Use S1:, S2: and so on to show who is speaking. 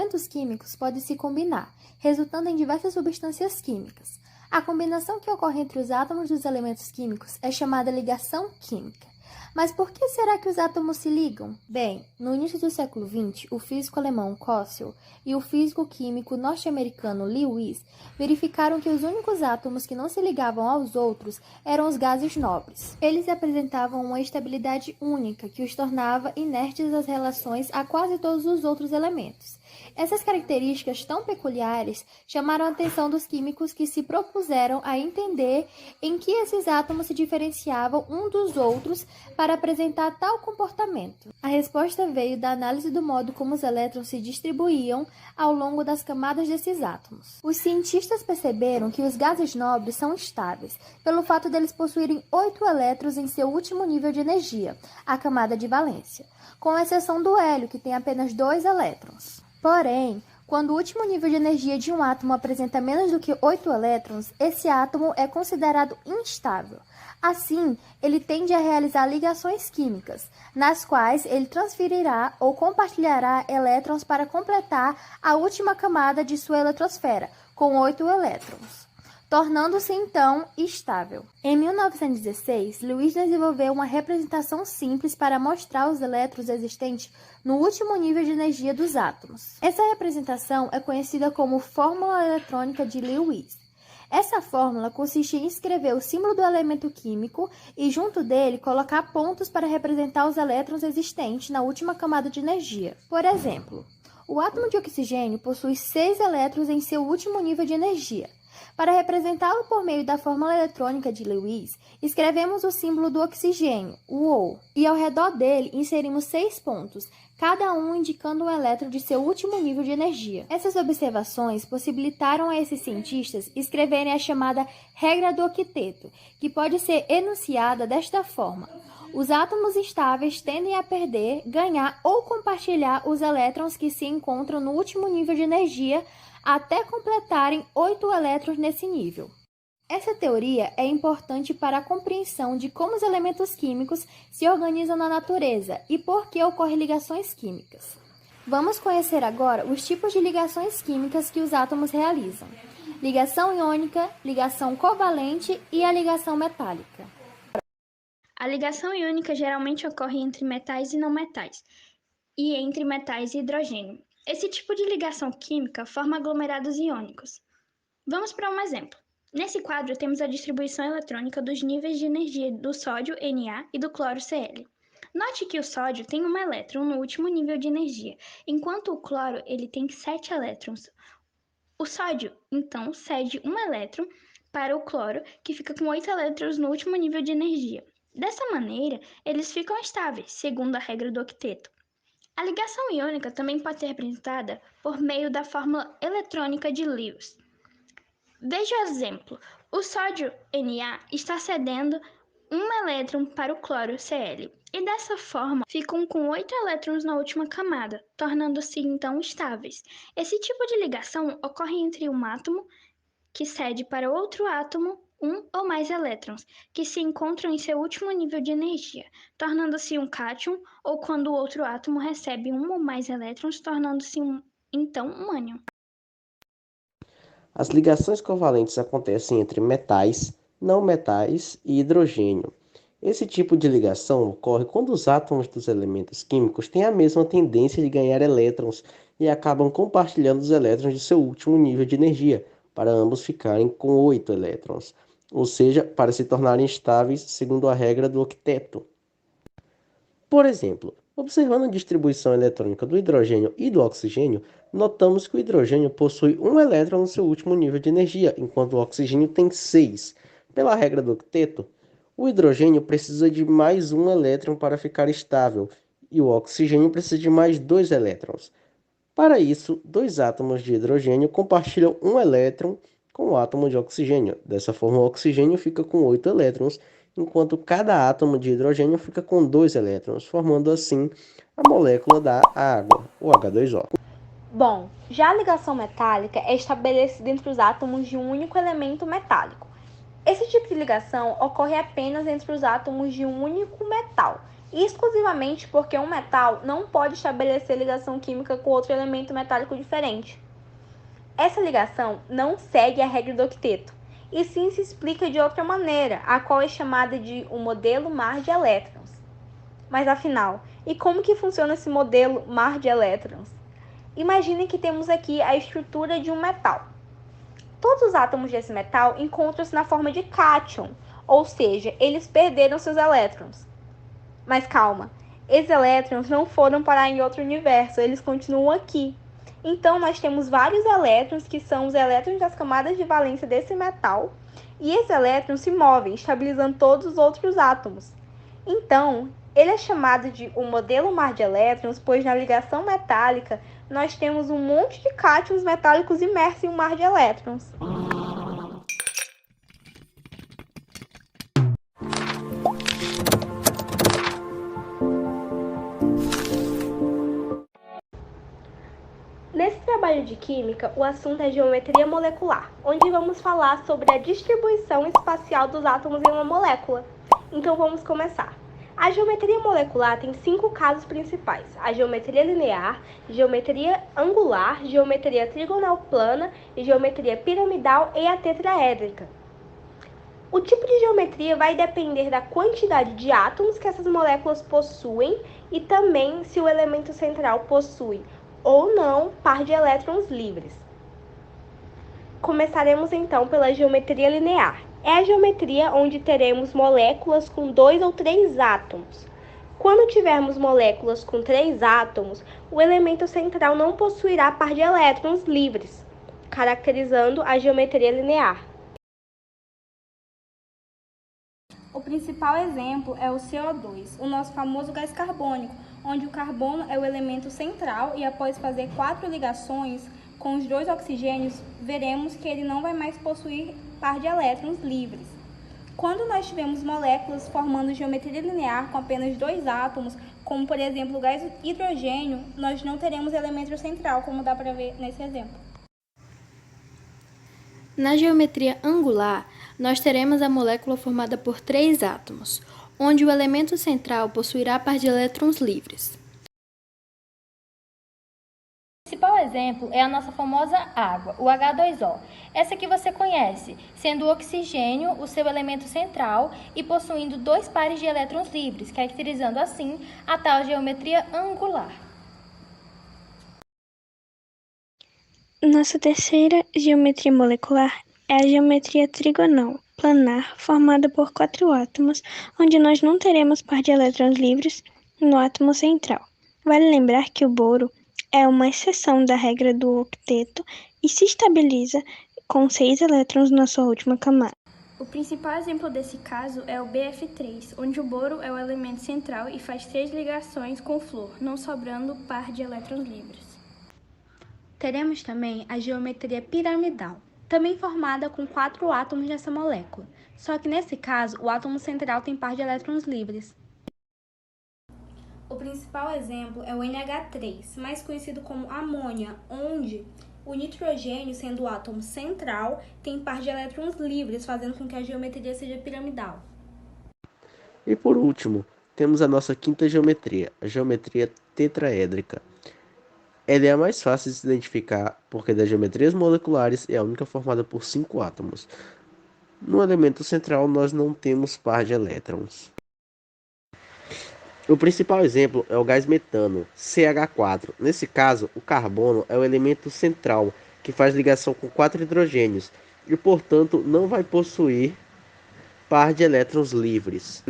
S1: elementos químicos podem se combinar, resultando em diversas substâncias químicas. A combinação que ocorre entre os átomos dos elementos químicos é chamada ligação química. Mas por que será que os átomos se ligam? Bem, no início do século XX, o físico alemão Kossel e o físico químico norte-americano Lewis verificaram que os únicos átomos que não se ligavam aos outros eram os gases nobres. Eles apresentavam uma estabilidade única que os tornava inertes às relações a quase todos os outros elementos. Essas características tão peculiares chamaram a atenção dos químicos que se propuseram a entender em que esses átomos se diferenciavam uns dos outros para apresentar tal comportamento. A resposta veio da análise do modo como os elétrons se distribuíam ao longo das camadas desses átomos. Os cientistas perceberam que os gases nobres são estáveis, pelo fato deles possuírem 8 elétrons em seu último nível de energia, a camada de valência, com exceção do hélio, que tem apenas 2 elétrons. Porém, quando o último nível de energia de um átomo apresenta menos do que 8 elétrons, esse átomo é considerado instável. Assim, ele tende a realizar ligações químicas, nas quais ele transferirá ou compartilhará elétrons para completar a última camada de sua eletrosfera, com 8 elétrons, tornando-se então estável. Em 1916, Lewis desenvolveu uma representação simples para mostrar os elétrons existentes no último nível de energia dos átomos. Essa representação é conhecida como fórmula eletrônica de Lewis. Essa fórmula consiste em escrever o símbolo do elemento químico e, junto dele, colocar pontos para representar os elétrons existentes na última camada de energia. Por exemplo, o átomo de oxigênio possui 6 elétrons em seu último nível de energia. Para representá-lo por meio da fórmula eletrônica de Lewis, escrevemos o símbolo do oxigênio, o O, e ao redor dele inserimos 6 pontos, cada um indicando um elétron de seu último nível de energia. Essas observações possibilitaram a esses cientistas escreverem a chamada regra do octeto, que pode ser enunciada desta forma: os átomos estáveis tendem a perder, ganhar ou compartilhar os elétrons que se encontram no último nível de energia até completarem 8 elétrons nesse nível. Essa teoria é importante para a compreensão de como os elementos químicos se organizam na natureza e por que ocorrem ligações químicas. Vamos conhecer agora os tipos de ligações químicas que os átomos realizam: ligação iônica, ligação covalente e a ligação metálica.
S2: A ligação iônica geralmente ocorre entre metais e não metais, e entre metais e hidrogênio. Esse tipo de ligação química forma aglomerados iônicos. Vamos para um exemplo. Nesse quadro temos a distribuição eletrônica dos níveis de energia do sódio Na e do cloro Cl. Note que o sódio tem um elétron no último nível de energia, enquanto o cloro ele tem 7 elétrons. O sódio, então, cede um elétron para o cloro, que fica com 8 elétrons no último nível de energia. Dessa maneira, eles ficam estáveis, segundo a regra do octeto. A ligação iônica também pode ser representada por meio da fórmula eletrônica de Lewis. Veja o exemplo. O sódio Na está cedendo um elétron para o cloro Cl, e dessa forma ficam com 8 elétrons na última camada, tornando-se então estáveis. Esse tipo de ligação ocorre entre um átomo que cede para outro átomo um ou mais elétrons, que se encontram em seu último nível de energia, tornando-se um cátion, ou quando o outro átomo recebe um ou mais elétrons, tornando-se então um ânion.
S3: As ligações covalentes acontecem entre metais, não metais e hidrogênio. Esse tipo de ligação ocorre quando os átomos dos elementos químicos têm a mesma tendência de ganhar elétrons e acabam compartilhando os elétrons de seu último nível de energia, para ambos ficarem com 8 elétrons, ou seja, para se tornarem estáveis segundo a regra do octeto. Por exemplo, observando a distribuição eletrônica do hidrogênio e do oxigênio, notamos que o hidrogênio possui um elétron no seu último nível de energia, enquanto o oxigênio tem 6. Pela regra do octeto, o hidrogênio precisa de mais um elétron para ficar estável, e o oxigênio precisa de mais 2 elétrons. Para isso, 2 átomos de hidrogênio compartilham um elétron com o átomo de oxigênio. Dessa forma, o oxigênio fica com 8 elétrons, enquanto cada átomo de hidrogênio fica com 2 elétrons, formando assim a molécula da água, o H2O.
S4: Bom, já a ligação metálica é estabelecida entre os átomos de um único elemento metálico. Esse tipo de ligação ocorre apenas entre os átomos de um único metal, exclusivamente porque um metal não pode estabelecer ligação química com outro elemento metálico diferente. Essa ligação não segue a regra do octeto, e sim se explica de outra maneira, a qual é chamada de o modelo mar de elétrons. Mas afinal, e como que funciona esse modelo mar de elétrons? Imagine que temos aqui a estrutura de um metal. Todos os átomos desse metal encontram-se na forma de cátion, ou seja, eles perderam seus elétrons. Mas calma, esses elétrons não foram parar em outro universo, eles continuam aqui. Então, nós temos vários elétrons, que são os elétrons das camadas de valência desse metal, e esses elétrons se movem, estabilizando todos os outros átomos. Então, ele é chamado de o modelo mar de elétrons, pois na ligação metálica, nós temos um monte de cátions metálicos imersos em um mar de elétrons. Nesse trabalho de química, o assunto é geometria molecular, onde vamos falar sobre a distribuição espacial dos átomos em uma molécula. Então vamos começar. A geometria molecular tem 5 casos principais: a geometria linear, geometria angular, geometria trigonal plana, geometria piramidal e a tetraédrica. O tipo de geometria vai depender da quantidade de átomos que essas moléculas possuem e também se o elemento central possui ou não par de elétrons livres. Começaremos então pela geometria linear. É a geometria onde teremos moléculas com 2 ou 3 átomos. Quando tivermos moléculas com 3 átomos, o elemento central não possuirá par de elétrons livres, caracterizando a geometria linear. O principal exemplo é o CO2, o nosso famoso gás carbônico, onde o carbono é o elemento central e após fazer 4 ligações com os 2 oxigênios, veremos que ele não vai mais possuir par de elétrons livres. Quando nós tivermos moléculas formando geometria linear com apenas 2 átomos, como por exemplo o gás hidrogênio, nós não teremos elemento central, como dá para ver nesse exemplo.
S1: Na geometria angular, nós teremos a molécula formada por 3 átomos, onde o elemento central possuirá par de elétrons livres.
S5: O principal exemplo é a nossa famosa água, o H2O. Essa que você conhece, sendo o oxigênio o seu elemento central e possuindo 2 pares de elétrons livres, caracterizando assim a tal geometria angular.
S6: Nossa terceira geometria molecular é a geometria trigonal planar, formada por 4 átomos, onde nós não teremos par de elétrons livres no átomo central. Vale lembrar que o boro é uma exceção da regra do octeto e se estabiliza com 6 elétrons na sua última camada.
S2: O principal exemplo desse caso é o BF3, onde o boro é o elemento central e faz 3 ligações com o flúor, não sobrando par de elétrons livres.
S4: Teremos também a geometria piramidal, também formada com 4 átomos nessa molécula, só que nesse caso o átomo central tem par de elétrons livres.
S7: O principal exemplo é o NH3, mais conhecido como amônia, onde o nitrogênio, sendo o átomo central, tem par de elétrons livres, fazendo com que a geometria seja piramidal.
S3: E por último, temos a nossa quinta geometria, a geometria tetraédrica. Ela é a mais fácil de se identificar porque das geometrias moleculares é a única formada por 5 átomos. No elemento central nós não temos par de elétrons. O principal exemplo é o gás metano, CH4. Nesse caso, o carbono é o elemento central, que faz ligação com 4 hidrogênios, e portanto não vai possuir par de elétrons livres.